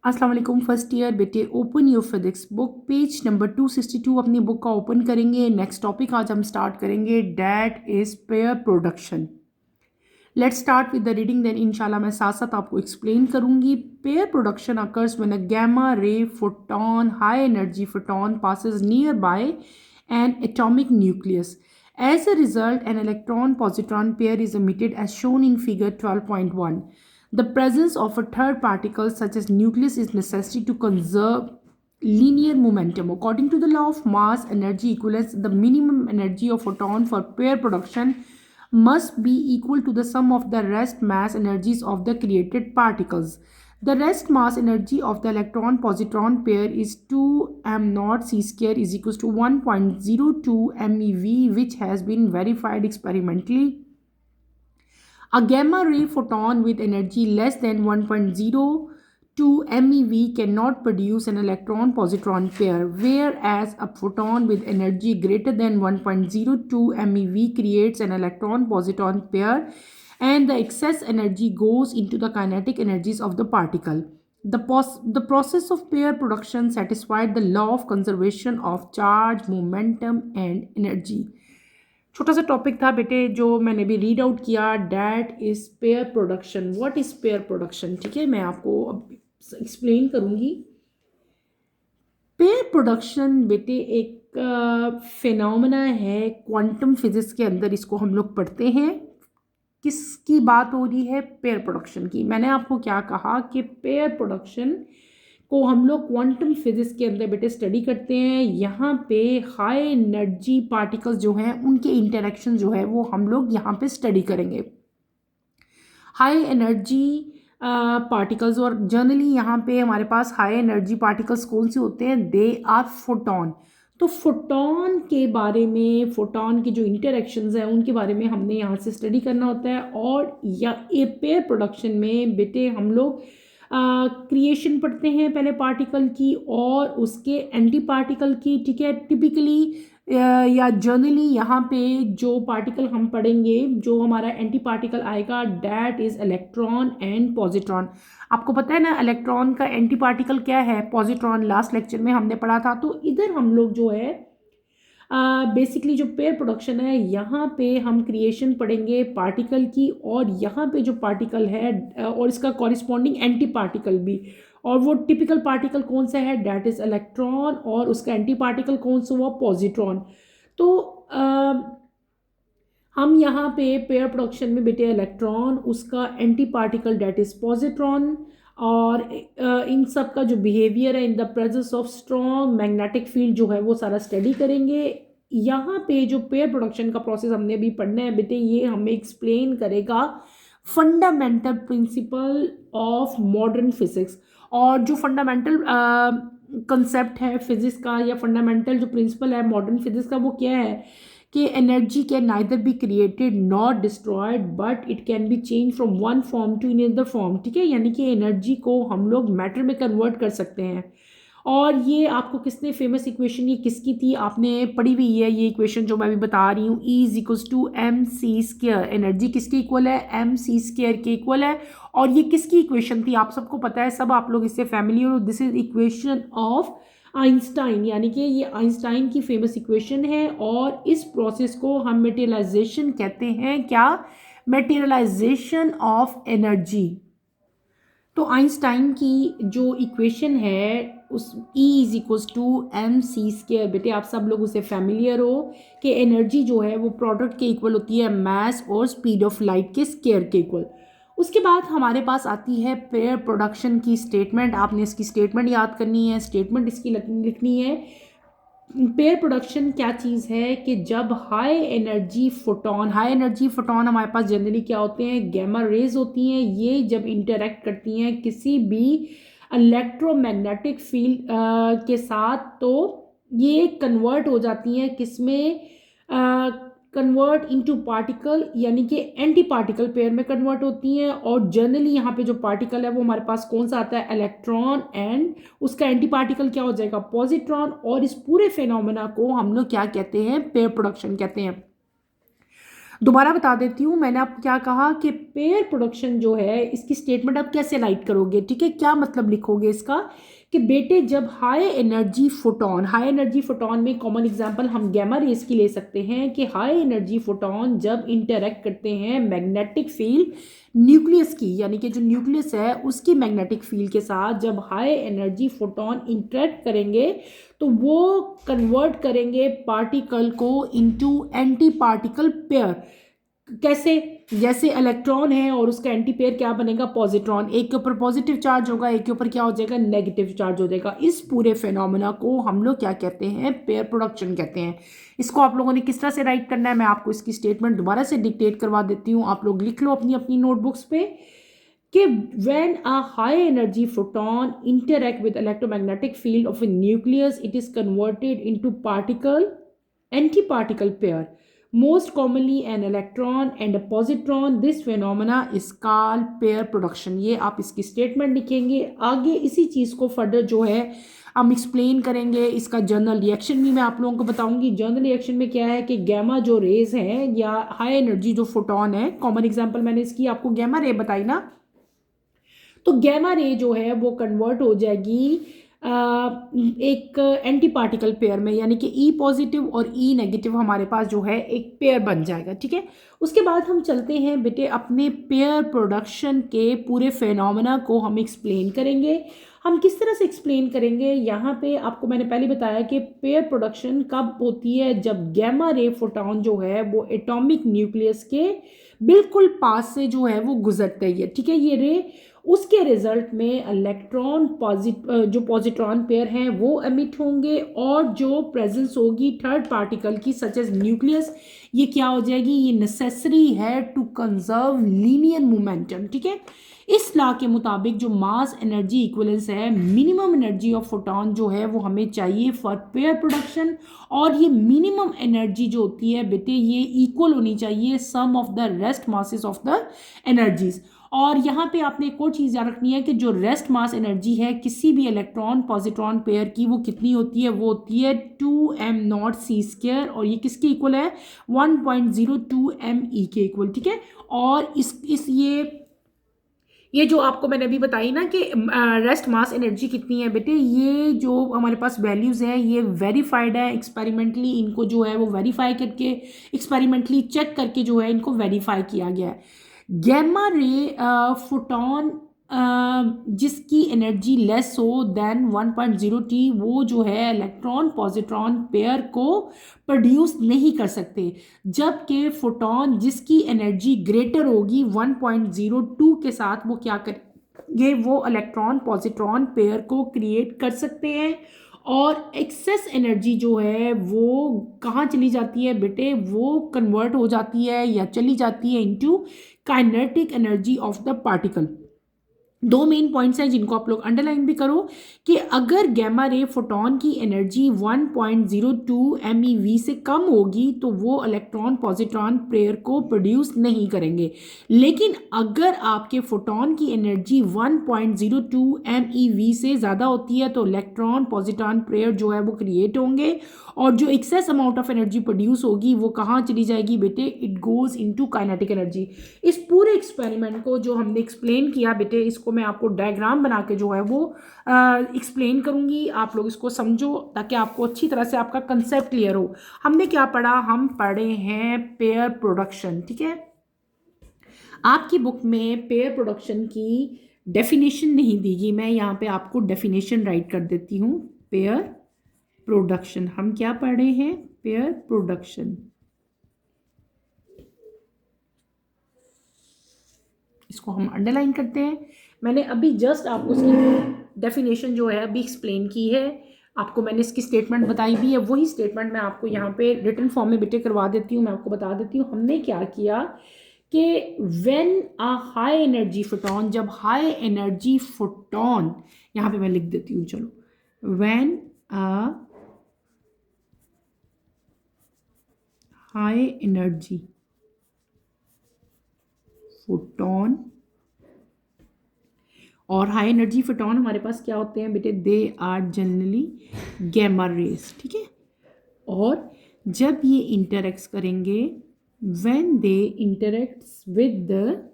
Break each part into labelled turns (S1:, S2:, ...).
S1: अस्सलाम वालेकुम first year बेटे। Open your physics book page number 262 अपनी बुक का ओपन करेंगे। नेक्स्ट टॉपिक आज हम स्टार्ट करेंगे, that is pair production. Let's start with the reading, then इंशाल्लाह मैं साथ साथ आपको एक्सप्लेन करूंगी। Pair production occurs when a gamma ray photon, high energy photon, passes nearby an atomic nucleus. As a result, an electron positron pair is emitted as shown in figure 12.1. The presence of a third particle such as nucleus is necessary to conserve linear momentum. According to the law of mass energy equivalence, the minimum energy of photon for pair production must be equal to the sum of the rest mass energies of the created particles. The rest mass energy of the electron positron pair is 2 m naught c square is equals to 1.02 MeV, which has been verified experimentally. A gamma ray photon with energy less than 1.02 MeV cannot produce an electron positron pair, whereas a photon with energy greater than 1.02 MeV creates an electron positron pair, and the excess energy goes into the kinetic energies of the particle. The process of pair production satisfied the law of conservation of charge, momentum, and energy. छोटा सा topic था बेटे जो मैंने भी read out किया, that is pair production. What is pair production? ठीक है, मैं आपको अब एक्सप्लेन करूंगी। पेयर प्रोडक्शन बेटे एक फिनोमेना है क्वांटम फिजिक्स के अंदर, इसको हम लोग पढ़ते हैं। किसकी बात हो रही है? पेयर प्रोडक्शन की। मैंने आपको क्या कहा कि पेयर प्रोडक्शन को हम लोग क्वांटम फिजिक्स के अंदर बेटे स्टडी करते हैं। यहाँ पे हाई एनर्जी पार्टिकल्स जो हैं उनके इंटरेक्शन जो है वो हम लोग यहाँ पे स्टडी करेंगे। हाई एनर्जी पार्टिकल्स, और जनरली यहाँ पे हमारे पास हाई एनर्जी पार्टिकल्स कौन से होते हैं? They are photon. तो फोटॉन के बारे में, फोटॉन के जो इंटरेक्शंस हैं उनके बारे में हमने यहाँ से स्टडी करना होता है। और या ए पेयर प्रोडक्शन में बेटे हम लोग क्रिएशन पढ़ते हैं पहले पार्टिकल की और उसके एंटी पार्टिकल की। ठीक है, टिपिकली या जनरली यहाँ पे जो पार्टिकल हम पढ़ेंगे, जो हमारा एंटी पार्टिकल आएगा, that is electron and positron. आपको पता है ना इलेक्ट्रॉन का एंटी पार्टिकल क्या है? पॉजिट्रॉन। लास्ट लेक्चर में हमने पढ़ा था। तो इधर हम लोग जो है बेसिकली जो पेयर प्रोडक्शन है, यहाँ पे हम क्रिएशन पढ़ेंगे पार्टिकल की, और यहाँ पे जो पार्टिकल है और इसका कॉरिस्पॉन्डिंग एंटी पार्टिकल भी। और वो टिपिकल पार्टिकल कौन सा है? डैट इज इलेक्ट्रॉन, और उसका एंटी पार्टिकल कौन सा हुआ? पॉजिट्रॉन। तो हम यहाँ पे पेयर प्रोडक्शन में बेटे इलेक्ट्रॉन, उसका anti particle that is positron, और इन सब का जो बिहेवियर है इन the presence of strong magnetic field जो है वो सारा स्टडी करेंगे। यहाँ पे जो पेयर प्रोडक्शन का प्रोसेस हमने अभी पढ़ना है बेटे, ये हमें एक्सप्लेन करेगा fundamental principle of modern physics. और जो फंडामेंटल कंसेप्ट है फिजिक्स का, या फंडामेंटल जो प्रिंसिपल है मॉडर्न फिजिक्स का, वो क्या है कि energy can neither be created not destroyed, but it can be change from one form to another form. ठीक है, यानी कि एनर्जी को हम लोग मैटर में कन्वर्ट कर सकते हैं। और ये आपको किसने फेमस इक्वेशन, ये किसकी थी? आपने पढ़ी हुई है ये इक्वेशन जो मैं अभी बता रही हूँ। E is equals to M C square. Energy किसके इक्वल है? एम सी स्क्र के इक्वल है। और ये किसकी इक्वेशन थी? आप सबको पता है, सब आप लोग इससे फैमिलियर हो। This is equation of Einstein, यानी कि ये आइंस्टाइन की फेमस इक्वेशन है। और इस प्रोसेस को हम मेटेरियलाइजेशन कहते हैं। क्या? Materialization of energy. तो आइंस्टाइन की जो इक्वेशन है उस E is equals to M C square, बेटे आप सब लोग उससे फैमिलियर हो कि एनर्जी जो है वो प्रोडक्ट के इक्वल होती है मास और स्पीड ऑफ लाइट के स्क्वायर के इक्वल। उसके बाद हमारे पास आती है पेयर प्रोडक्शन की स्टेटमेंट। आपने इसकी स्टेटमेंट याद करनी है, स्टेटमेंट इसकी लिखनी है। पेयर प्रोडक्शन क्या चीज़ है कि जब हाई एनर्जी फोटॉन हमारे पास जनरली क्या होते हैं? गैमा रेज होती हैं। ये जब इंटरेक्ट करती हैं किसी भी इलेक्ट्रोमैग्नेटिक फील्ड के साथ, तो ये कन्वर्ट हो जाती हैं किसमें? कन्वर्ट इनटू पार्टिकल, यानी कि एंटी पार्टिकल पेयर में कन्वर्ट होती हैं। और जनरली यहाँ पे जो पार्टिकल है वो हमारे पास कौन सा आता है? इलेक्ट्रॉन, एंड उसका एंटी पार्टिकल क्या हो जाएगा? पॉजिट्रॉन। और इस पूरे फिनोमेना को हम लोग क्या कहते हैं? पेयर प्रोडक्शन कहते हैं। दोबारा बता देती हूँ, मैंने आपको क्या कहा कि पेयर प्रोडक्शन जो है इसकी स्टेटमेंट आप कैसे राइट करोगे, ठीक है, क्या मतलब लिखोगे इसका कि बेटे जब हाई एनर्जी फोटोन में कॉमन एग्जांपल हम गैमा रेस की ले सकते हैं कि हाई एनर्जी फोटोन जब इंटरेक्ट करते हैं मैग्नेटिक फील्ड न्यूक्लियस की, यानी कि जो न्यूक्लियस है उसकी मैग्नेटिक फील्ड के साथ जब हाई एनर्जी फोटोन इंटरेक्ट करेंगे तो वो कन्वर्ट करेंगे पार्टिकल को इनटू एंटी पार्टिकल पेयर। कैसे? जैसे इलेक्ट्रॉन है और उसका एंटी पेयर क्या बनेगा, पॉजिट्रॉन, एक के ऊपर पॉजिटिव चार्ज होगा, एक के ऊपर क्या हो जाएगा, नेगेटिव चार्ज हो जाएगा। इस पूरे फेनोमेना को हम लोग क्या कहते हैं, पेयर प्रोडक्शन कहते हैं। इसको आप लोगों ने किस तरह से राइट करना है, मैं आपको इसकी स्टेटमेंट दोबारा से डिक्टेट करवा देती हूँ, आप लोग लिख लो अपनी अपनी नोटबुक्स पे कि when a high energy photon interact with electromagnetic field of a nucleus, it is converted into particle antiparticle pair, most commonly an electron and a positron. This phenomena is called pair production. ये आप इसकी statement लिखेंगे। आगे इसी चीज़ को further जो है हम एक्सप्लेन करेंगे। इसका जर्नल रिएक्शन भी मैं आप लोगों को बताऊंगी। जर्नल रिएक्शन में क्या है कि गैमा जो रेज है या हाई एनर्जी जो फोटोन है, कॉमन एग्जांपल मैंने इसकी आपको गैमा रे बताई ना, तो गैमा रे जो है वो कन्वर्ट हो जाएगी एक एंटी पार्टिकल पेयर में, यानी कि ई पॉजिटिव और ई नेगेटिव हमारे पास जो है एक पेयर बन जाएगा, ठीक है। उसके बाद हम चलते हैं बेटे अपने पेयर प्रोडक्शन के पूरे फेनोमेना को हम एक्सप्लेन करेंगे। हम किस तरह से एक्सप्लेन करेंगे, यहाँ पे आपको मैंने पहले बताया कि पेयर प्रोडक्शन कब होती है, जब गैमा रे फोटोन जो है वो एटॉमिक न्यूक्लियस के बिल्कुल पास से जो है वो गुजरते है, ठीक है, ये रे, उसके रिजल्ट में इलेक्ट्रॉन जो पॉजिट्रॉन पेयर हैं वो एमिट होंगे और जो प्रेजेंस होगी थर्ड पार्टिकल की सच एज न्यूक्लियस, ये क्या हो जाएगी, ये नेसेसरी है टू कंजर्व लीनियर मोमेंटम, ठीक है। इस लॉ के मुताबिक जो मास एनर्जी इक्विवेलेंस है, मिनिमम एनर्जी ऑफ फोटोन जो है वो हमें चाहिए फॉर पेयर प्रोडक्शन, और ये मिनिमम एनर्जी जो होती है बेटे ये इक्वल होनी चाहिए sum of the rest masses of the energies. और यहाँ पे आपने एक और चीज़ याद रखनी है कि जो रेस्ट मास एनर्जी है किसी भी इलेक्ट्रॉन पॉजिट्रॉन पेयर की वो कितनी होती है, वो होती है 2m0c², और ये किसके इक्वल है, 1.02 me के इक्वल, ठीक है। और इस ये जो आपको मैंने अभी बताई ना कि रेस्ट मास एनर्जी कितनी है बेटे, ये जो हमारे पास वैल्यूज़ हैं ये वेरीफाइड है एक्सपेरिमेंटली, इनको जो है वो वेरीफाई करके एक्सपेरिमेंटली चेक करके जो है इनको वेरीफाई किया गया है। गैमा रे फोटोन जिसकी एनर्जी लेस हो देन 1.0 t, वो जो है इलेक्ट्रॉन पॉजिट्रॉन पेयर को प्रोड्यूस नहीं कर सकते, जबकि फोटोन जिसकी एनर्जी ग्रेटर होगी 1.02 के साथ वो क्या करेंगे, वो इलेक्ट्रॉन पॉजिट्रॉन पेयर को क्रिएट कर सकते हैं। और एक्सेस एनर्जी जो है वो कहाँ चली जाती है बेटे, वो कन्वर्ट हो जाती है या चली जाती है into kinetic energy of the particle. दो मेन पॉइंट्स हैं जिनको आप लोग अंडरलाइन भी करो कि अगर गैमा रे फोटोन की एनर्जी 1.02 MeV से कम होगी तो वो इलेक्ट्रॉन पॉजिट्रॉन पेयर को प्रोड्यूस नहीं करेंगे, लेकिन अगर आपके फोटोन की एनर्जी 1.02 MeV से ज़्यादा होती है तो इलेक्ट्रॉन पॉजिट्रॉन पेयर जो है वो क्रिएट होंगे, और जो excess amount of energy produce होगी वो कहाँ चली जाएगी बेटे, it goes into kinetic energy. इस पूरे एक्सपेरिमेंट को जो हमने एक्सप्लेन किया बेटे, इसको मैं आपको डायग्राम बना के जो है वो एक्सप्लेन करूंगी, आप लोग इसको समझो ताकि आपको अच्छी तरह से आपका कंसेप्ट क्लियर हो। हमने क्या पढ़ा, हम पढ़े हैं पेयर प्रोडक्शन, ठीक है। आपकी बुक में पेयर प्रोडक्शन की डेफिनेशन नहीं दी गई, मैं यहाँ पे आपको डेफिनेशन राइट कर देती हूँ। पेयर प्रोडक्शन, हम क्या पढ़ रहे हैं, पेयर प्रोडक्शन, इसको हम अंडरलाइन करते हैं। मैंने अभी जस्ट आपको इसकी डेफिनेशन जो है अभी एक्सप्लेन की है, आपको मैंने इसकी स्टेटमेंट बताई भी है, वही स्टेटमेंट मैं आपको यहाँ पे रिटन फॉर्म में बेटे करवा देती हूँ। मैं आपको बता देती हूँ हमने क्या किया कि when a high energy photon, जब हाई एनर्जी फोटोन, यहाँ पे मैं लिख देती हूँ, चलो, when a high energy photon, और हाई एनर्जी फोटोन हमारे पास क्या होते हैं बेटे, they are generally gamma rays, ठीक है। और जब ये इंटरेक्ट करेंगे when they interacts with the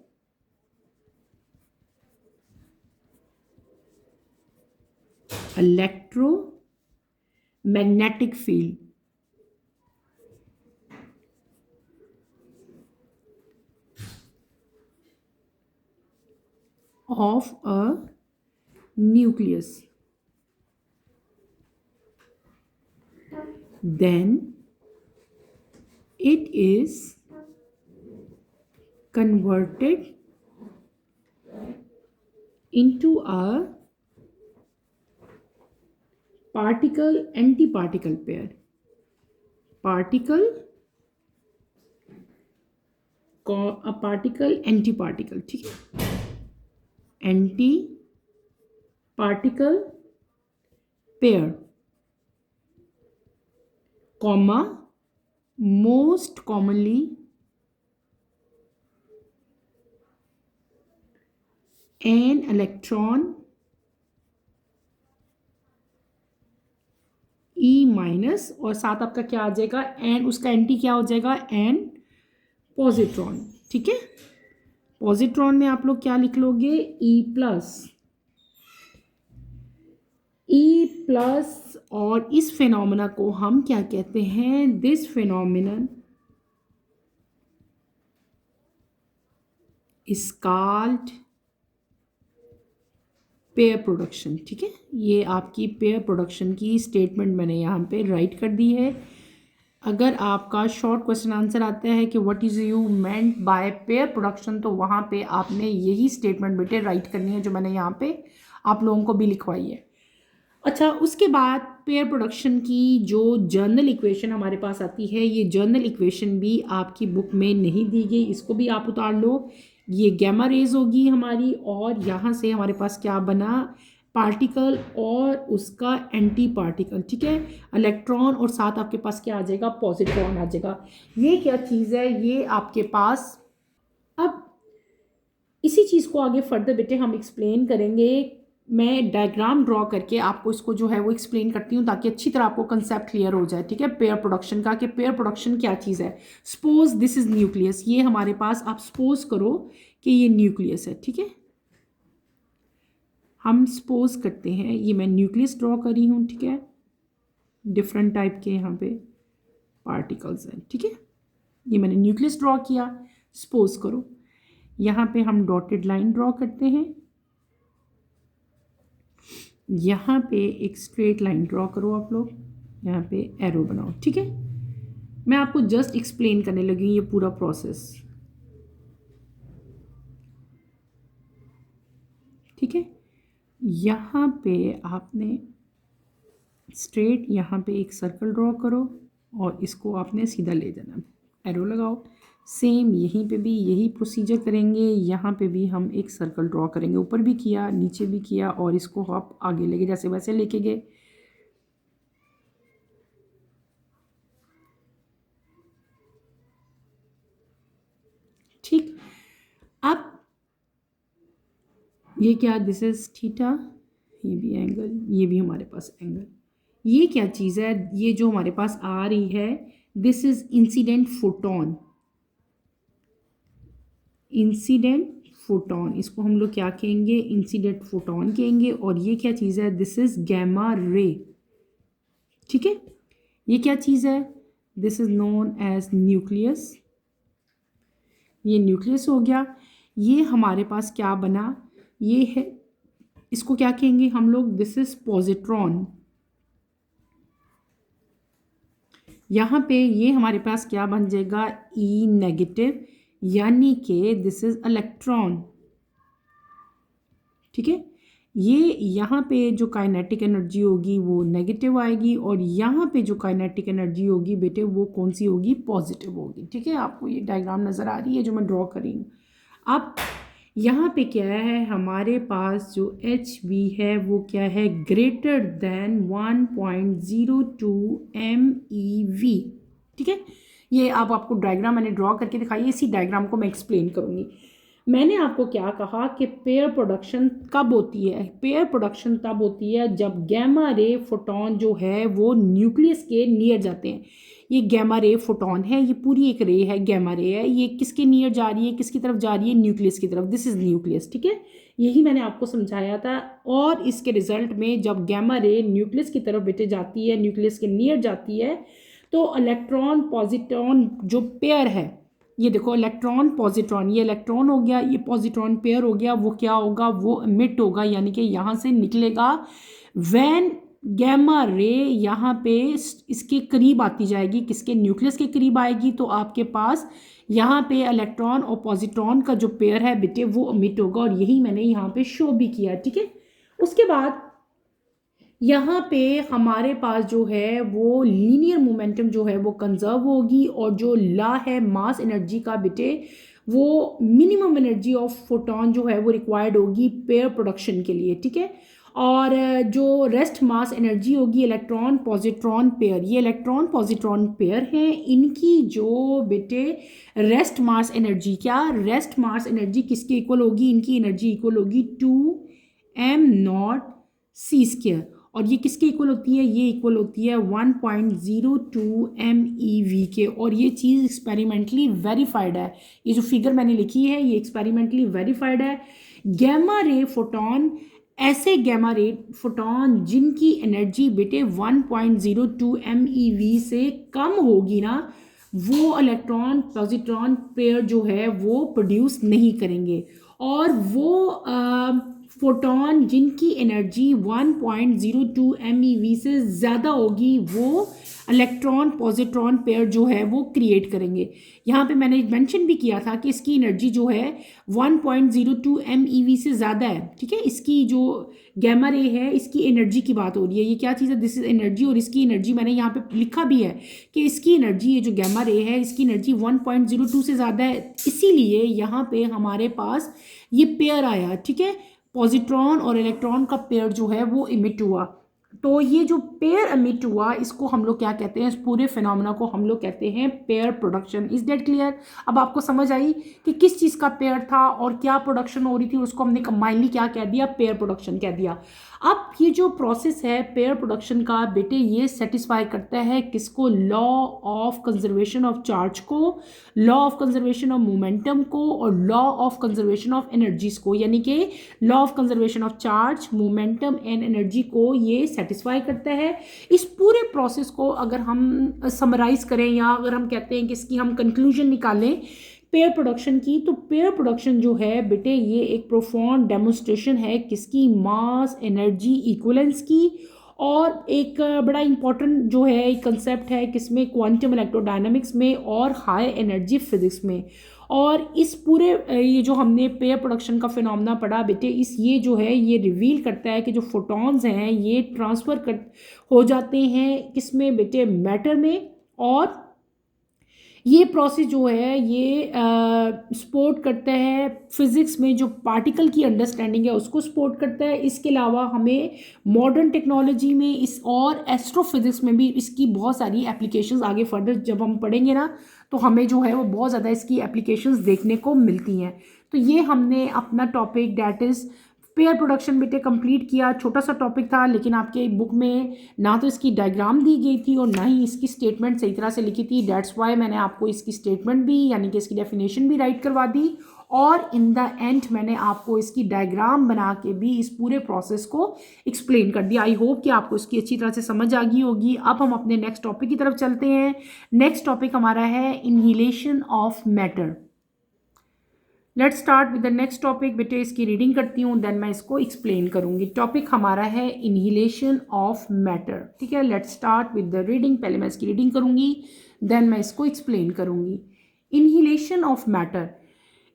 S1: electromagnetic field of a nucleus, then it is converted into a particle antiparticle pair. Particle particle antiparticle, ठीक है, anti particle pair, comma most commonly an electron E minus, और साथ आपका क्या आ जाएगा, N, उसका anti क्या हो जाएगा, एन पॉजिट्रॉन, ठीक है। पॉजिट्रॉन में आप लोग क्या लिख लोगे, ई प्लस, ई प्लस। और इस फिनोमेना को हम क्या कहते हैं, this phenomenon is called pair production, ठीक है। ये आपकी पेयर प्रोडक्शन की स्टेटमेंट मैंने यहाँ पे राइट कर दी है। अगर आपका शॉर्ट क्वेश्चन आंसर आता है कि what is you meant by pair production, तो वहाँ पे आपने यही स्टेटमेंट बेटे राइट करनी है जो मैंने यहाँ पे आप लोगों को भी लिखवाई है। अच्छा, उसके बाद पेयर प्रोडक्शन की जो जर्नल इक्वेशन हमारे पास आती है, ये जर्नल इक्वेशन भी आपकी बुक में नहीं दी गई, इसको भी आप उतार लो। ये गैमा रेज होगी हमारी, और यहाँ से हमारे पास क्या बना, पार्टिकल और उसका एंटी पार्टिकल, ठीक है, इलेक्ट्रॉन, और साथ आपके पास क्या आ जाएगा, पॉजिट्रॉन आ जाएगा। ये क्या चीज़ है, ये आपके पास। अब इसी चीज़ को आगे फर्दर बेटे हम एक्सप्लेन करेंगे। मैं डायग्राम ड्रॉ करके आपको इसको जो है वो एक्सप्लेन करती हूँ, ताकि अच्छी तरह आपको कंसेप्ट क्लियर हो जाए, ठीक है, पेयर प्रोडक्शन का, कि पेयर प्रोडक्शन क्या चीज़ है। सपोज दिस इज़ न्यूक्लियस, ये हमारे पास, आप सपोज करो कि ये न्यूक्लियस है, ठीक है। हम सपोज करते हैं ये मैं न्यूक्लियस ड्रॉ कर रही हूँ, ठीक है, डिफरेंट टाइप के यहाँ पे पार्टिकल्स हैं, ठीक है। ये मैंने न्यूक्लियस ड्रॉ किया, सपोज करो यहाँ पे हम डॉटेड लाइन ड्रॉ करते हैं, यहाँ पे एक स्ट्रेट लाइन ड्रॉ करो आप लोग, यहाँ पे एरो बनाओ, ठीक है। मैं आपको जस्ट एक्सप्लेन करने लगी ये पूरा प्रोसेस, ठीक है। यहाँ पे आपने स्ट्रेट यहाँ पे एक सर्कल ड्रॉ करो और इसको आपने सीधा ले जाना, एरो लगाओ। सेम यहीं पे भी यही प्रोसीजर करेंगे, यहाँ पे भी हम एक सर्कल ड्रॉ करेंगे, ऊपर भी किया नीचे भी किया, और इसको आप आगे लेके जैसे वैसे लेके गए। ठीक, अब ये क्या, दिस इज थीटा, ये भी एंगल, ये भी हमारे पास एंगल। ये क्या चीज़ है, ये जो हमारे पास आ रही है, this is incident photon, incident photon, इसको हम लोग क्या कहेंगे, इंसिडेंट फोटोन कहेंगे। और ये क्या चीज़ है, दिस इज गैमा रे, ठीक है। ये क्या चीज़ है, this is known as nucleus, ये न्यूक्लियस हो गया। ये हमारे पास क्या बना, ये है, इसको क्या कहेंगे हम लोग, दिस इज पॉजिट्रॉन। यहाँ पे ये हमारे पास क्या बन जाएगा, ई नेगेटिव, यानी कि दिस इज इलेक्ट्रॉन, ठीक है। ये यहाँ पे जो काइनेटिक एनर्जी होगी वो नेगेटिव आएगी, और यहाँ पे जो काइनेटिक एनर्जी होगी बेटे वो कौन सी होगी, पॉजिटिव होगी, ठीक है। आपको ये डायग्राम नज़र आ रही है जो मैं ड्रॉ कर रही हूँ। अब यहाँ पे क्या है, हमारे पास जो एच वी है वो क्या है, ग्रेटर देन 1.02 MeV, ठीक है। ये अब आपको डायग्राम मैंने ड्रॉ करके दिखाई है, इसी डायग्राम को मैं एक्सप्लेन करूँगी। मैंने आपको क्या कहा कि पेयर प्रोडक्शन कब होती है? पेयर प्रोडक्शन तब होती है जब गैमा रे फोटोन जो है वो न्यूक्लियस के नियर जाते हैं। ये गैमा रे फोटोन है, ये पूरी एक रे है, गैमा रे है। ये किसके नियर जा रही है, किसकी तरफ जा रही है? न्यूक्लियस की तरफ। दिस इज न्यूक्लियस, ठीक है। यही मैंने आपको समझाया था। और इसके रिजल्ट में जब गैमा रे न्यूक्लियस की तरफ बेटे जाती है, न्यूक्लियस के नियर जाती है, तो इलेक्ट्रॉन पॉजिट्रॉन जो पेयर है, ये देखो इलेक्ट्रॉन पॉजिट्रॉन, ये इलेक्ट्रॉन हो गया, ये पॉजिट्रॉन पेयर हो गया, वो क्या होगा? वो एमिट होगा, यानी कि यहाँ से निकलेगा। व्हेन गैमा रे यहाँ पे इसके करीब आती जाएगी, किसके? न्यूक्लियस के करीब आएगी, तो आपके पास यहाँ पे इलेक्ट्रॉन और पॉजिट्रॉन का जो पेयर है बेटे वो एमिट होगा। और यही मैंने यहाँ पे शो भी किया, ठीक है। उसके बाद यहाँ पे हमारे पास जो है वो लीनियर मोमेंटम जो है वो कंजर्व होगी, और जो ला है मास एनर्जी का बेटे, वो मिनिमम एनर्जी ऑफ फोटोन जो है वो रिक्वायर्ड होगी पेयर प्रोडक्शन के लिए, ठीक है। और जो रेस्ट मास एनर्जी होगी इलेक्ट्रॉन पॉजिट्रॉन पेयर, ये इलेक्ट्रॉन पॉजिट्रॉन पेयर हैं, इनकी जो बेटे रेस्ट मास एनर्जी, क्या रेस्ट मास एनर्जी किसके इक्वल होगी? इनकी एनर्जी इक्वल होगी 2m0 c²। और ये किसके इक्वल होती है? ये इक्वल होती है 1.02 MeV के। और ये चीज़ एक्सपेरिमेंटली वेरीफाइड है। ये जो फिगर मैंने लिखी है ये एक्सपेरिमेंटली वेरीफाइड है। गैमा रे फोटोन, ऐसे गैमा रे फोटोन जिनकी एनर्जी बेटे 1.02 MeV से कम होगी ना, वो इलेक्ट्रॉन पॉजिट्रॉन पेयर जो है वो प्रोड्यूस नहीं करेंगे। और वो फोटोन जिनकी एनर्जी 1.02 MeV से ज़्यादा होगी, वो इलेक्ट्रॉन पॉजिट्रॉन पेयर जो है वो क्रिएट करेंगे। यहाँ पे मैंने मेंशन भी किया था कि इसकी एनर्जी जो है 1.02 MeV से ज़्यादा है, ठीक है। इसकी जो गैमा रे है इसकी एनर्जी की बात हो रही है। ये क्या चीज़ है? This is energy. और इसकी एनर्जी मैंने यहाँ पे लिखा भी है कि इसकी एनर्जी, ये जो गैमा रे है इसकी एनर्जी 1.02 से ज़्यादा है। इसीलिए यहाँ पे हमारे पास ये पेयर आया, ठीक है। पॉजिट्रॉन और इलेक्ट्रॉन का पेयर जो है वो इमिट हुआ। तो ये जो पेयर इमिट हुआ इसको हम लोग क्या कहते हैं? इस पूरे फिनोमेना को हम लोग कहते हैं pair production. Is that clear? अब आपको समझ आई कि किस चीज़ का पेयर था और क्या प्रोडक्शन हो रही थी, उसको हमने कंबाइनली क्या कह दिया? पेयर प्रोडक्शन कह दिया। अब ये जो प्रोसेस है पेयर प्रोडक्शन का बेटे, ये सेटिस्फाई करता है किसको? Law of conservation of charge को, law of conservation of momentum को, और law of conservation of energies को। यानी कि law of conservation of charge, momentum and energy को ये सेटिस्फाई करता है। इस पूरे प्रोसेस को अगर हम समराइज करें या अगर हम कहते हैं कि इसकी हम कंक्लूजन निकालें पेयर प्रोडक्शन की, तो पेयर प्रोडक्शन जो है बेटे ये एक प्रोफाउंड डेमोन्स्ट्रेशन है किसकी? मास एनर्जी इक्विवेलेंस की। और एक बड़ा इंपॉर्टेंट जो है एक कंसेप्ट है किसमें? क्वांटम इलेक्ट्रोडायनामिक्स में और हाई एनर्जी फिजिक्स में। और इस पूरे ये जो हमने पेयर प्रोडक्शन का फिनोमेना पढ़ा बेटे, इस ये जो है ये रिवील करता है कि जो फोटॉन्स हैं ये ट्रांसफ़र कर हो जाते हैं किसमें बेटे? मैटर में। और ये प्रोसेस जो है ये सपोर्ट करता है फिज़िक्स में जो पार्टिकल की अंडरस्टैंडिंग है उसको सपोर्ट करता है। इसके अलावा हमें मॉडर्न टेक्नोलॉजी में इस और एस्ट्रोफिज़िक्स में भी इसकी बहुत सारी एप्लीकेशंस आगे फर्दर जब हम पढ़ेंगे ना, तो हमें जो है वो बहुत ज़्यादा इसकी एप्लीकेशंस देखने को मिलती हैं। तो ये हमने अपना topic that is pair production बेटे कंप्लीट किया। छोटा सा टॉपिक था, लेकिन आपके बुक में ना तो इसकी डायग्राम दी गई थी और ना ही इसकी स्टेटमेंट सही तरह से लिखी थी। डेट्स वाई मैंने आपको इसकी स्टेटमेंट भी यानी कि इसकी डेफिनेशन भी राइट करवा दी, और इन द एंड मैंने आपको इसकी डायग्राम बना के भी इस पूरे प्रोसेस को एक्सप्लेन कर दिया। आई होप कि आपको इसकी अच्छी तरह से समझ आ गई होगी। अब हम अपने नेक्स्ट टॉपिक की तरफ चलते हैं। नेक्स्ट टॉपिक हमारा है annihilation of matter. Let's start with the next topic. बेटे इसकी रीडिंग करती हूँ, देन मैं इसको एक्सप्लेन करूँगी। टॉपिक हमारा है इनहिलेशन ऑफ मैटर, ठीक है। Let's start with the reading. पहले मैं इसकी रीडिंग करूँगी, देन मैं इसको एक्सप्लेन करूँगी। Annihilation of matter,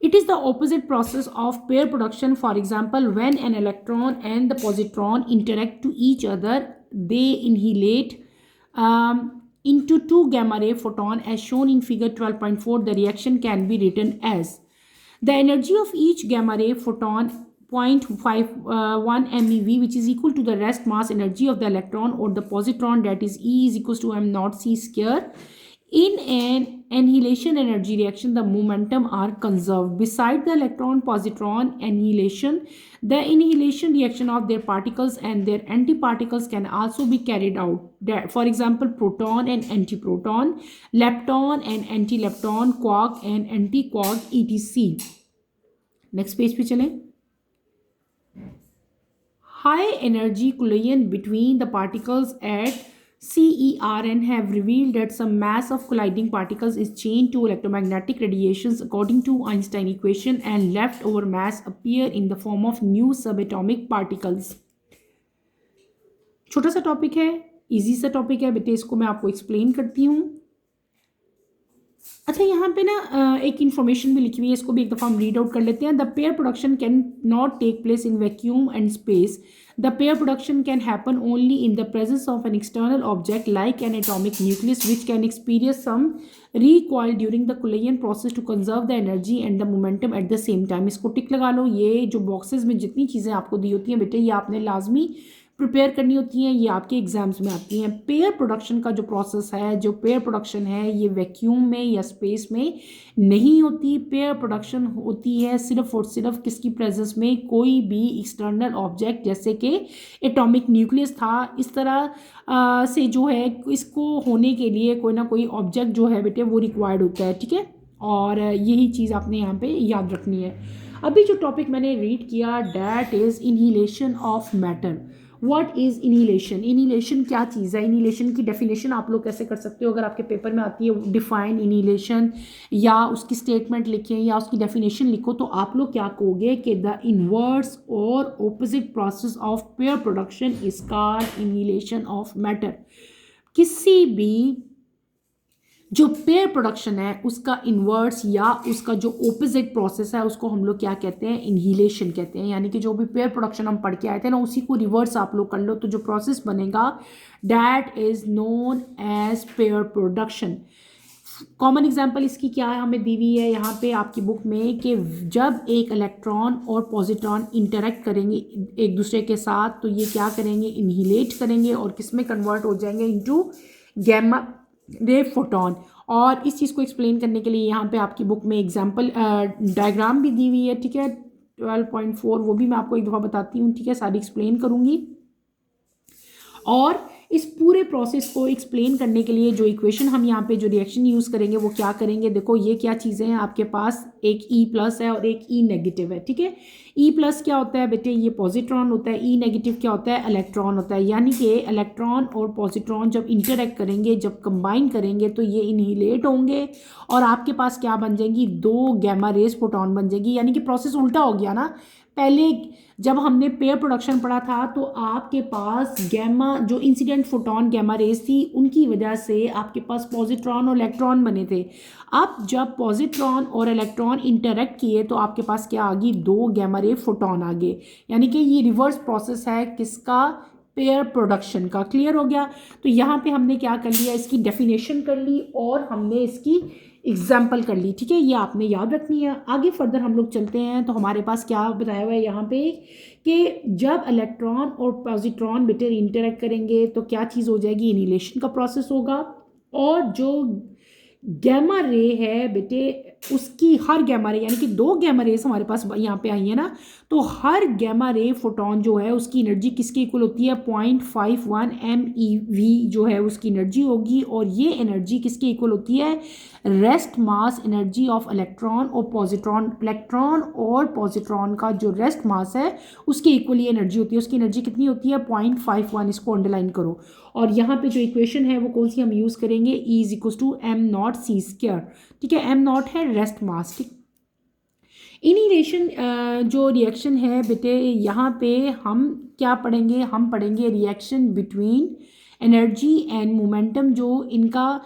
S1: it is the opposite process of pair production. For example, when an electron and the positron interact to each other, they inhalate into two gamma ray photon as shown in figure 12.4. The reaction can be written as the energy of each gamma ray photon 0.51 MeV, which is equal to the rest mass energy of the electron or the positron, that is E is equals to m0 c². In an annihilation energy reaction, the momentum are conserved. Beside the electron-positron annihilation, the annihilation reaction of their particles and their antiparticles can also be carried out. For example, proton and antiproton, lepton and antilepton, quark and antiquark, etc. Next page पे चलें. High energy collision between the particles at CERN have revealed that some mass of colliding particles is chained to electromagnetic radiations according to Einstein equation, and leftover mass appear in the form of new subatomic particles. छोटा सा topic है, easy सा topic है बेटे, इसको मैं आपको explain करती हूँ. अच्छा, यहाँ पे ना एक इन्फॉर्मेशन भी लिखी हुई है, इसको भी एक दफ़ा हम रीड आउट कर लेते हैं. The pair production can not take place in vacuum and space. The pair production can happen only in the presence of an external object like an atomic nucleus which can experience some recoil during the collision process to conserve the energy and the momentum at the same time. इसको tick लगा लो. ये जो boxes में जितनी चीज़ें आपको दी होती हैं बेटे, ये आपने लाजमी प्रिपेयर करनी होती हैं, ये आपके एग्जाम्स में आती हैं. पेयर प्रोडक्शन का जो प्रोसेस है, जो पेयर प्रोडक्शन है, ये वैक्यूम में या स्पेस में नहीं होती. पेयर प्रोडक्शन होती है सिर्फ और सिर्फ किसकी प्रेजेंस में, कोई भी एक्सटर्नल ऑब्जेक्ट जैसे कि एटॉमिक न्यूक्लियस था. इस तरह से जो है इसको होने के लिए कोई ना कोई ऑब्जेक्ट जो है बेटे वो रिक्वायर्ड होता है. ठीक है, और यही चीज़ आपने यहाँ पे याद रखनी है. अभी जो टॉपिक मैंने रीड किया, that is annihilation of matter. What is annihilation? Annihilation क्या चीज़ है? इनहिलेशन की डेफिनेशन आप लोग कैसे कर सकते हो? अगर आपके पेपर में आती है डिफाइन इनहिलेशन, या उसकी स्टेटमेंट लिखें या उसकी डेफिनेशन लिखो, तो आप लोग क्या कहोगे कि द इनवर्स और opposite process of pair production is called annihilation of matter. किसी भी जो पेयर प्रोडक्शन है उसका इन्वर्स या उसका जो ओपोजिट प्रोसेस है उसको हम लोग क्या कहते हैं? इनहिलेशन कहते हैं. यानी कि जो भी पेयर प्रोडक्शन हम पढ़ के आए थे ना, उसी को रिवर्स आप लोग कर लो तो जो प्रोसेस बनेगा that is known as pair production. Common example इसकी क्या है, हमें दी हुई है यहाँ पे आपकी बुक में, कि जब एक इलेक्ट्रॉन और पॉजिट्रॉन इंटरेक्ट करेंगे एक दूसरे के साथ तो ये क्या करेंगे? इनहिलेट करेंगे और किस में कन्वर्ट हो जाएंगे? Into gamma ray photon. और इस चीज़ को एक्सप्लेन करने के लिए यहाँ पे आपकी बुक में एग्जाम्पल डायग्राम भी दी हुई है. ठीक है, 12.4 वो भी मैं आपको एक दफ़ा बताती हूँ. ठीक है, सारी एक्सप्लेन करूँगी. और इस पूरे प्रोसेस को एक्सप्लेन करने के लिए जो इक्वेशन हम यहाँ पे जो रिएक्शन यूज़ करेंगे वो क्या करेंगे? देखो, ये क्या चीज़ें हैं आपके पास, एक E प्लस है और एक E नेगेटिव है. ठीक है, E प्लस क्या होता है बेटे? ये पॉजिट्रॉन होता है. E नेगेटिव क्या होता है? इलेक्ट्रॉन होता है. यानी कि इलेक्ट्रॉन और पॉजिट्रॉन जब इंटरेक्ट करेंगे, जब कंबाइन करेंगे तो ये इनहिलेट होंगे और आपके पास क्या बन जाएंगी? दो गैमा रेज फोटोन बन जाएगी. यानी कि प्रोसेस उल्टा हो गया ना. पहले जब हमने पेयर प्रोडक्शन पढ़ा था तो आपके पास गैमा जो इंसिडेंट फोटोन गैमा रेज थी उनकी वजह से आपके पास पॉजिट्रॉन और इलेक्ट्रॉन बने थे. अब जब पॉजिट्रॉन और इलेक्ट्रॉन इंटरेक्ट किए तो आपके पास क्या आ गई? दो गैमा रे फोटोन आ गए. यानी कि ये रिवर्स प्रोसेस है किसका? पेयर प्रोडक्शन का. क्लियर हो गया? तो यहाँ पे हमने क्या कर लिया? इसकी डेफिनेशन कर ली और हमने इसकी एग्जाम्पल कर ली. ठीक है, ये आपने याद रखनी है. आगे फर्दर हम लोग चलते हैं तो हमारे पास क्या बताया हुआ है यहाँ पे कि जब इलेक्ट्रॉन और पॉजिट्रॉन बेटे इंटरेक्ट करेंगे तो क्या चीज़ हो जाएगी? इनहिलेशन का प्रोसेस होगा. और जो गैमा रे है बेटे उसकी हर गैमा रे, यानी कि दो गैमा रेस हमारे पास यहाँ पे आई है ना, तो हर गैमा रे फोटोन जो है उसकी एनर्जी किसके इक्वल होती है? 0.51 MeV जो है उसकी एनर्जी होगी. और ये एनर्जी किसके इक्वल होती है? Rest mass energy of electron और पॉजिट्रॉन. इलेक्ट्रॉन और पॉजिट्रॉन का जो रेस्ट मास है उसके इक्वल ये एनर्जी होती है. उसकी एनर्जी कितनी होती है? 0.51. इसको अंडरलाइन करो. और यहाँ पे जो इक्वेशन है वो कौन सी हम यूज़ करेंगे? E is equal to m0 c². ठीक है, m0 है रेस्ट मास. ठीक, इनहिलेशन जो रिएक्शन है बेटे यहाँ पे हम क्या पढ़ेंगे? हम पढ़ेंगे reaction between energy and momentum. जो इनका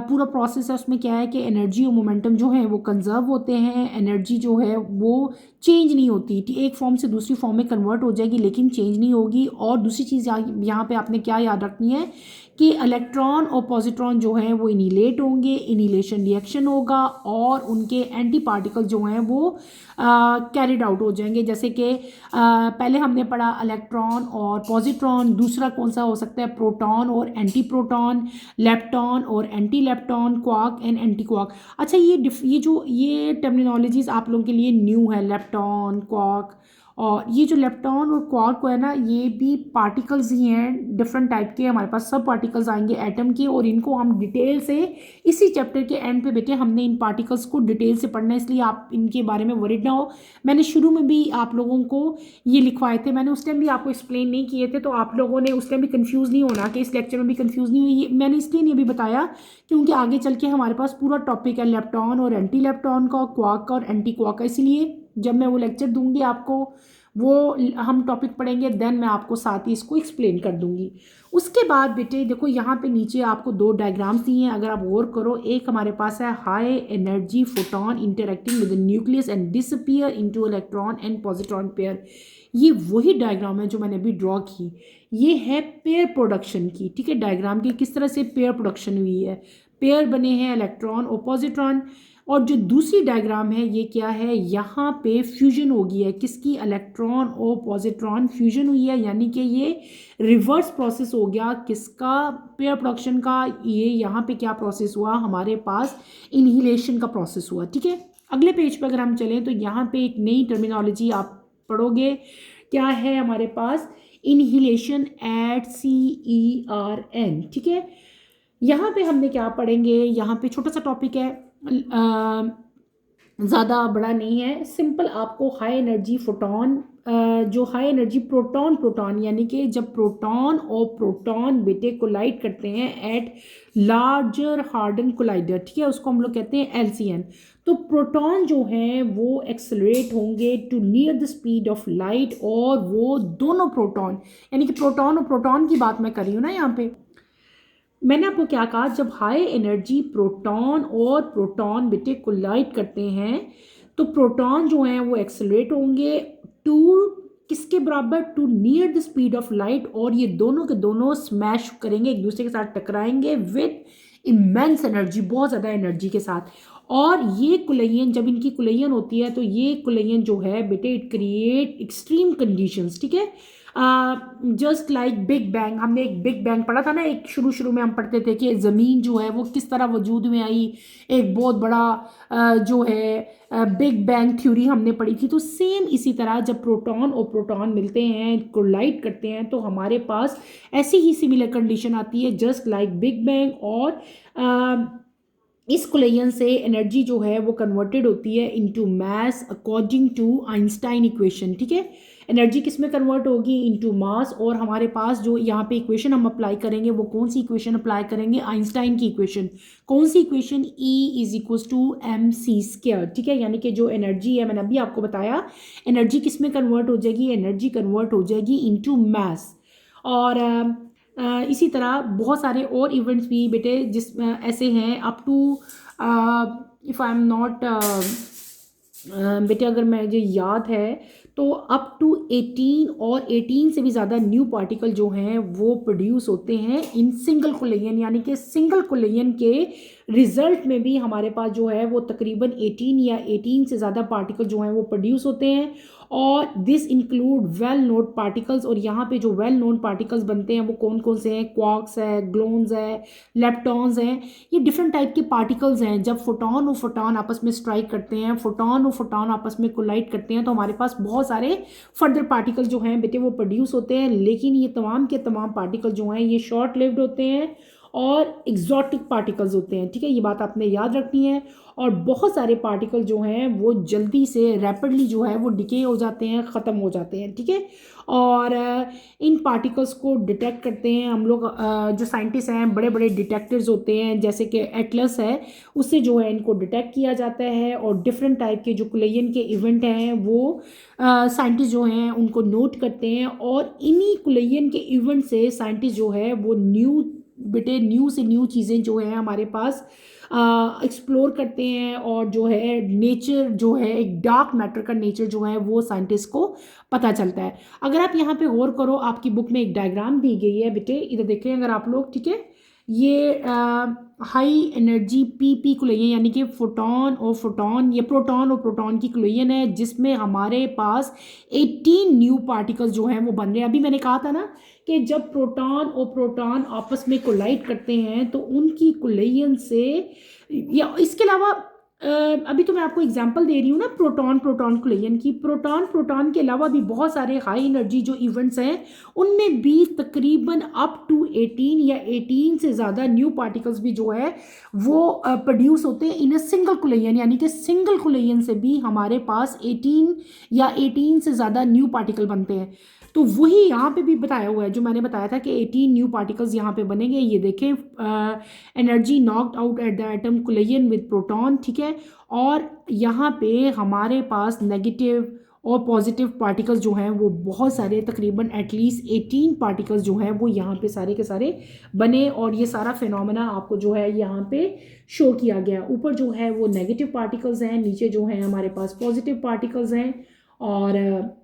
S1: पूरा प्रोसेस है उसमें क्या है कि एनर्जी और मोमेंटम जो है वो कंजर्व होते हैं. एनर्जी जो है वो चेंज नहीं होती, एक फॉर्म से दूसरी फॉर्म में कन्वर्ट हो जाएगी लेकिन चेंज नहीं होगी। और दूसरी चीज़ यहाँ पे आपने क्या याद रखनी है कि इलेक्ट्रॉन और पॉजिट्रॉन जो हैं वो इनिलेट होंगे, इनिलेशन रिएक्शन होगा और उनके एंटी पार्टिकल जो हैं वो कैरिड आउट हो जाएंगे। जैसे कि पहले हमने पढ़ा इलेक्ट्रॉन और पॉजिट्रॉन, दूसरा कौन सा हो सकता है, प्रोटॉन और एंटी प्रोटॉन, लेप्टॉन और anti lepton, quark and anti quark. अच्छा, ये टर्मिनोलॉजीज आप लोगों के लिए न्यू है, लेप्टॉन, क्वार्क। और ये जो लेप्टॉन और क्वार्क है ना, ये भी पार्टिकल्स ही हैं डिफरेंट टाइप के। हमारे पास सब पार्टिकल्स आएंगे एटम के, और इनको हम डिटेल से इसी चैप्टर के एंड पे बेटे हमने इन पार्टिकल्स को डिटेल से पढ़ना है, इसलिए आप इनके बारे में वरीड ना हो। मैंने शुरू में भी आप लोगों को ये लिखवाए थे, मैंने उस टाइम भी आपको एक्सप्लेन नहीं किए थे, तो आप लोगों ने उस टाइम भी कंफ्यूज नहीं होना कि इस लेक्चर में भी कंफ्यूज नहीं हुई। मैंने इसलिए नहीं भी बताया क्योंकि आगे चल के हमारे पास पूरा टॉपिक है लेप्टॉन और एंटी लेप्टॉन का, क्वार्क का और एंटी क्वार्क का। इसलिए जब मैं वो लेक्चर दूंगी आपको, वो हम टॉपिक पढ़ेंगे, देन मैं आपको साथ ही इसको एक्सप्लेन कर दूंगी। उसके बाद बेटे देखो यहाँ पे नीचे आपको दो डायग्राम्स दिए हैं, अगर आप गौर करो। एक हमारे पास है high energy photon interacting with the nucleus and disappear into electron and positron pair. ये वही डायग्राम है जो मैंने अभी ड्रॉ की। ये है पेयर प्रोडक्शन की, ठीक है, डायग्राम की किस तरह से पेयर प्रोडक्शन हुई है, पेयर बने हैं इलेक्ट्रॉन और पॉजिट्रॉन। और जो दूसरी डायग्राम है ये क्या है, यहाँ पे फ्यूजन हो गई है, किसकी, इलेक्ट्रॉन और पॉजिट्रॉन फ्यूजन हुई है, यानी कि ये रिवर्स प्रोसेस हो गया किसका, पेयर प्रोडक्शन का। ये यहाँ पे क्या प्रोसेस हुआ, हमारे पास इनहिलेशन का प्रोसेस हुआ, ठीक है। अगले पेज पर अगर हम चलें तो यहाँ पे एक नई टर्मिनोलॉजी आप पढ़ोगे, क्या है हमारे पास, इनहिलेशन एट CERN, ठीक है। यहाँ पे हमने क्या पढ़ेंगे, यहाँ पे छोटा सा टॉपिक है, ज़्यादा बड़ा नहीं है, सिंपल। आपको हाई एनर्जी फोटोन, जो हाई एनर्जी प्रोटॉन यानी कि जब प्रोटॉन और प्रोटॉन बेटे कोलाइड करते हैं एट लार्जर हार्डन कोलाइडर, ठीक है, उसको हम लोग कहते हैं LCN। तो प्रोटॉन जो हैं वो एक्सेलरेट होंगे to near the speed of light, और वो दोनों प्रोटॉन, यानी कि प्रोटॉन और प्रोटॉन की बात मैं कर रही हूँ ना यहाँ पे। मैंने आपको क्या कहा, जब हाई एनर्जी प्रोटॉन और प्रोटॉन बेटे कोलाइड करते हैं तो प्रोटॉन जो हैं वो एक्सेलरेट होंगे टू किसके बराबर, to near the speed of light, और ये दोनों के दोनों स्मैश करेंगे, एक दूसरे के साथ टकराएंगे विद इमेंस एनर्जी, बहुत ज़्यादा एनर्जी के साथ। और ये कुलयन, जब इनकी कुलयन होती है तो ये कुलयन जो है बेटे इट क्रिएट एक्सट्रीम कंडीशंस, ठीक है। जस्ट लाइक बिग बैंग, हमने एक बिग बैंग पढ़ा था ना, एक शुरू में हम पढ़ते थे कि ज़मीन जो है वो किस तरह वजूद में आई, एक बहुत बड़ा जो है बिग बैंग थ्योरी हमने पढ़ी थी। तो सेम इसी तरह जब प्रोटॉन और प्रोटॉन मिलते हैं, कोलाइड करते हैं, तो हमारे पास ऐसी ही सिमिलर कंडीशन आती है जस्ट लाइक बिग बैंग। और इस कोलिजन से एनर्जी जो है वो कन्वर्टेड होती है into mass according to Einstein equation, ठीक है। एनर्जी किस में कन्वर्ट होगी, इनटू मास। और हमारे पास जो यहाँ पे इक्वेशन हम अप्लाई करेंगे वो कौन सी इक्वेशन अप्लाई करेंगे, आइंस्टाइन की इक्वेशन। कौन सी इक्वेशन, E=mc², ठीक है। यानी कि जो एनर्जी है, मैंने अभी आपको बताया, एनर्जी किस में कन्वर्ट हो जाएगी, एनर्जी कन्वर्ट हो जाएगी इनटू मास। और इसी तरह बहुत सारे और इवेंट्स भी बेटे जिस ऐसे हैं up to, if I am not बेटे अगर मुझे याद है तो अप टू 18 और 18 से भी ज़्यादा न्यू पार्टिकल जो हैं वो प्रोड्यूस होते हैं इन सिंगल कोलिजन, यानी कि सिंगल कोलिजन के रिजल्ट में भी हमारे पास जो है वो तकरीबन 18 या 18 से ज़्यादा पार्टिकल जो हैं वो प्रोड्यूस होते हैं। और this include well known particles, और यहाँ पे जो वेल नोन पार्टिकल्स बनते हैं वो कौन कौन से हैं, क्वार्क्स है, ग्लोन्स है, लेप्टॉन्स हैं। ये डिफरेंट टाइप के पार्टिकल्स हैं। जब फोटॉन और फोटॉन आपस में स्ट्राइक करते हैं, फोटॉन और फोटॉन आपस में कोलाइड करते हैं, तो हमारे पास बहुत सारे फर्दर पार्टिकल जो हैं बेटे वो प्रोड्यूस होते हैं। लेकिन ये तमाम के तमाम पार्टिकल जो हैं ये शॉर्ट लिव्ड होते हैं और एग्जॉटिक पार्टिकल्स होते हैं, ठीक है, ये बात आपने याद रखनी है। और बहुत सारे पार्टिकल जो हैं वो जल्दी से रैपिडली जो है वो डिके हो जाते हैं, ख़त्म हो जाते हैं, ठीक है। और इन पार्टिकल्स को डिटेक्ट करते हैं हम लोग, जो साइंटिस्ट हैं बड़े बड़े डिटेक्टर्स होते हैं, जैसे कि एटलस है, उससे जो है इनको डिटेक्ट किया जाता है। और डिफरेंट टाइप के जो कोलिजन के इवेंट हैं वो साइंटिस्ट जो हैं उनको नोट करते हैं, और इन्हीं कोलिजन के इवेंट से साइंटिस्ट जो है वो न्यू बेटे न्यू से न्यू चीज़ें जो है हमारे पास एक्सप्लोर करते हैं, और जो है नेचर जो है, एक डार्क मैटर का नेचर जो है वो साइंटिस्ट को पता चलता है। अगर आप यहाँ पे गौर करो, आपकी बुक में एक डायग्राम दी गई है बेटे, इधर देखें अगर आप लोग, ठीक है। ये हाई एनर्जी पी क्लोयन, यानी कि फोटॉन और फोटॉन, ये प्रोटॉन और प्रोटॉन की क्लोयन है, जिसमें हमारे पास 18 न्यू पार्टिकल्स जो हैं वो बन रहे हैं। अभी मैंने कहा था ना कि जब प्रोटॉन और प्रोटॉन आपस में कोलाइड करते हैं तो उनकी कोलिजन से, या इसके अलावा अभी तो मैं आपको एग्जांपल दे रही हूँ ना प्रोटॉन प्रोटॉन कोलिजन की, प्रोटॉन प्रोटॉन के अलावा भी बहुत सारे हाई एनर्जी जो इवेंट्स हैं उनमें भी तकरीबन अप टू 18 या 18 से ज़्यादा न्यू पार्टिकल्स भी जो है वो प्रोड्यूस होते हैं इन अ सिंगल कोलिजन, यानी कि सिंगल कोलिजन से भी हमारे पास 18 या 18 से ज़्यादा न्यू पार्टिकल बनते हैं। तो वही यहाँ पे भी बताया हुआ है, जो मैंने बताया था कि 18 न्यू पार्टिकल्स यहाँ पे बनेंगे। ये देखें, energy knocked out at the atom collision with proton, ठीक है। और यहाँ पे हमारे पास नेगेटिव और पॉजिटिव पार्टिकल्स जो हैं वो बहुत सारे, तकरीबन एटलीस्ट 18 पार्टिकल्स जो हैं वो यहाँ पे सारे के सारे बने, और ये सारा फिनोमेना आपको जो है यहाँ पे शो किया गया। ऊपर जो है वो नेगेटिव पार्टिकल्स हैं, नीचे जो है हमारे पास पॉजिटिव पार्टिकल्स हैं, और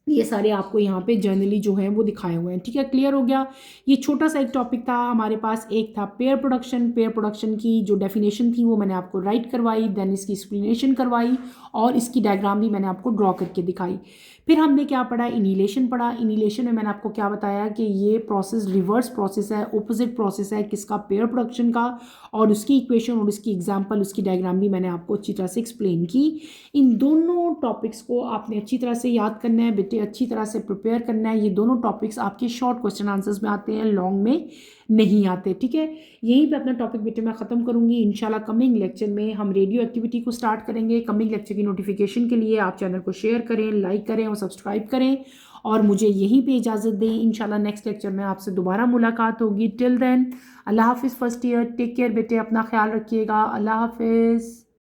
S1: ये सारे आपको यहाँ पे जर्नली जो है वो दिखाए हुए हैं, ठीक है। क्लियर हो गया। ये छोटा सा एक टॉपिक था हमारे पास। एक था पेयर प्रोडक्शन। पेयर प्रोडक्शन की जो डेफिनेशन थी वो मैंने आपको राइट करवाई, देन इसकी एक्सप्लेनेशन करवाई, और इसकी डायग्राम भी मैंने आपको ड्रॉ करके दिखाई। फिर हमने क्या पढ़ा, इनिलेशन पढ़ा। इनिलेशन में मैंने आपको क्या बताया कि ये प्रोसेस रिवर्स प्रोसेस है, ऑपोजिट प्रोसेस है किसका, पेयर प्रोडक्शन का, और उसकी इक्वेशन और उसकी एग्जांपल, उसकी डायग्राम भी मैंने आपको अच्छी तरह से एक्सप्लेन की। इन दोनों टॉपिक्स को आपने अच्छी तरह से याद करना है बेटे, अच्छी तरह से प्रिपेयर करना है। ये दोनों टॉपिक्स आपके शॉर्ट क्वेश्चन आंसर्स में आते हैं, लॉन्ग में नहीं आते, ठीक है। यहीं पे अपना टॉपिक बेटे मैं ख़त्म करूँगी। इंशाल्लाह कमिंग लेक्चर में हम रेडियो एक्टिविटी को स्टार्ट करेंगे। कमिंग लेक्चर की नोटिफिकेशन के लिए आप चैनल को शेयर करें, लाइक करें और सब्सक्राइब करें, और मुझे यहीं पे इजाज़त दें। इंशाल्लाह नेक्स्ट लेक्चर में आपसे दोबारा मुलाकात होगी। टिल देन अल्लाह हाफिज़। फर्स्ट ईयर टेक केयर बेटे, अपना ख्याल रखिएगा। अल्लाह हाफिज़।